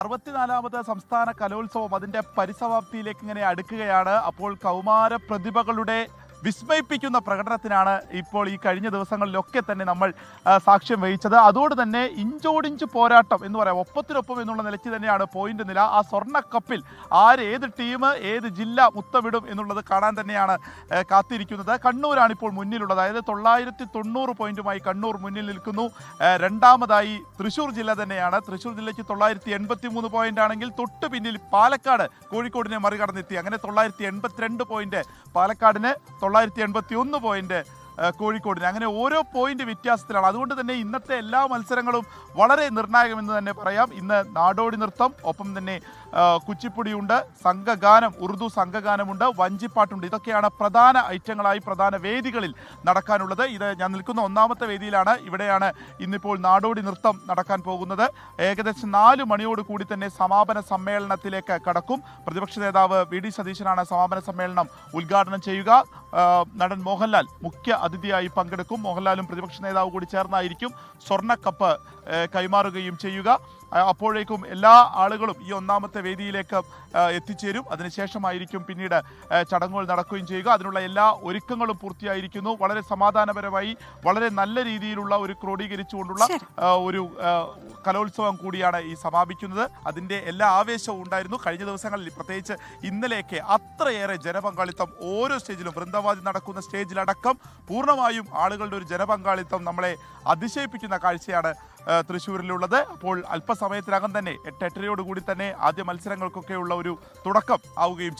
64ാമത് സംസ്ഥാന കലോത്സവം അതിന്റെ പരിസമാപ്തിയിലേക്ക് ഇങ്ങനെ അടുക്കുകയാണ്. അപ്പോൾ കൗമാര പ്രതിഭകളുടെ വിസ്മയിപ്പിക്കുന്ന പ്രകടനത്തിനാണ് ഇപ്പോൾ ഈ കഴിഞ്ഞ ദിവസങ്ങളിലൊക്കെ തന്നെ നമ്മൾ സാക്ഷ്യം വഹിച്ചത്. അതോട് തന്നെ ഇഞ്ചോടിഞ്ച് പോരാട്ടം എന്ന് പറയാം, ഒപ്പത്തിനൊപ്പം എന്നുള്ള നിലയ്ക്ക് തന്നെയാണ് പോയിന്റ് നില. ആ സ്വർണ്ണക്കപ്പിൽ ഏത് ടീം ഏത് ജില്ല മുത്തമിടും എന്നുള്ളത് കാണാൻ തന്നെയാണ് കാത്തിരിക്കുന്നത്. കണ്ണൂരാണ് ഇപ്പോൾ മുന്നിലുള്ളത്. അതായത് 990 പോയിന്റുമായി കണ്ണൂർ മുന്നിൽ നിൽക്കുന്നു. രണ്ടാമതായി തൃശ്ശൂർ ജില്ല തന്നെയാണ്. തൃശ്ശൂർ ജില്ലയ്ക്ക് 983 പോയിന്റ് ആണെങ്കിൽ തൊട്ട് പിന്നിൽ പാലക്കാട് കോഴിക്കോടിനെ മറികടന്നെത്തി. അങ്ങനെ 982 പോയിന്റ് പാലക്കാടിന്, 981 പോയിന്റ് കോഴിക്കോടിന്. അങ്ങനെ ഓരോ പോയിന്റ് വ്യത്യാസത്തിലാണ്. അതുകൊണ്ട് തന്നെ ഇന്നത്തെ എല്ലാ മത്സരങ്ങളും വളരെ നിർണായകമെന്ന് തന്നെ പറയാം. ഇന്ന് നാടോടി നൃത്തം, ഒപ്പം തന്നെ കുച്ചിപ്പുടിയുണ്ട്, സംഘഗാനം, ഉറുദു സംഘഗാനമുണ്ട്, വഞ്ചിപ്പാട്ടുണ്ട്. ഇതൊക്കെയാണ് പ്രധാന ഐറ്റങ്ങളായി പ്രധാന വേദികളിൽ നടക്കാനുള്ളത്. ഇത് ഞാൻ നിൽക്കുന്ന ഒന്നാമത്തെ വേദിയിലാണ്. ഇവിടെയാണ് ഇന്നിപ്പോൾ നാടോടി നൃത്തം നടക്കാൻ പോകുന്നത്. ഏകദേശം 4 മണിയോട് കൂടി തന്നെ സമാപന സമ്മേളനത്തിലേക്ക് കടക്കും. പ്രതിപക്ഷ നേതാവ് വി.ഡി. സതീശനാണ് സമാപന സമ്മേളനം ഉദ്ഘാടനം ചെയ്യുക. നടൻ മോഹൻലാൽ മുഖ്യ അതിഥിയായി പങ്കെടുക്കും. മോഹൻലാലും പ്രതിപക്ഷ നേതാവ് കൂടി ചേർന്നായിരിക്കും സ്വർണ്ണക്കപ്പ് കൈമാറുകയും ചെയ്യുക. അപ്പോഴേക്കും എല്ലാ ആളുകളും ഈ ഒന്നാമത്തെ വേദിയിലേക്ക് എത്തിച്ചേരും. അതിനുശേഷമായിരിക്കും പിന്നീട് ചടങ്ങുകൾ നടക്കുകയും ചെയ്യുക. അതിനുള്ള എല്ലാ ഒരുക്കങ്ങളും പൂർത്തിയായിരിക്കുന്നു. വളരെ സമാധാനപരമായി വളരെ നല്ല രീതിയിലുള്ള ഒരു ക്രോഡീകരിച്ചുകൊണ്ടുള്ള ഒരു കലോത്സവം കൂടിയാണ് ഈ സമാപിക്കുന്നത്. അതിൻ്റെ എല്ലാ ആവേശവും ഉണ്ടായിരുന്നു. കഴിഞ്ഞ ദിവസങ്ങളിൽ പ്രത്യേകിച്ച് ഇന്നലെയൊക്കെ അത്രയേറെ ജനപങ്കാളിത്തം ഓരോ സ്റ്റേജിലും, വൃന്ദവാദി നടക്കുന്ന സ്റ്റേജിലടക്കം പൂർണ്ണമായും ആളുകളുടെ ഒരു ജനപങ്കാളിത്തം നമ്മളെ അതിശയിപ്പിക്കുന്ന കാഴ്ചയാണ് തൃശ്ശൂരിലുള്ളത്. അപ്പോൾ അല്പസമയത്തിനകം തന്നെ 8:30 കൂടി തന്നെ ആദ്യ മത്സരങ്ങൾക്കൊക്കെയുള്ള ഒരു തുടക്കം ആവുകയും ചെയ്യും.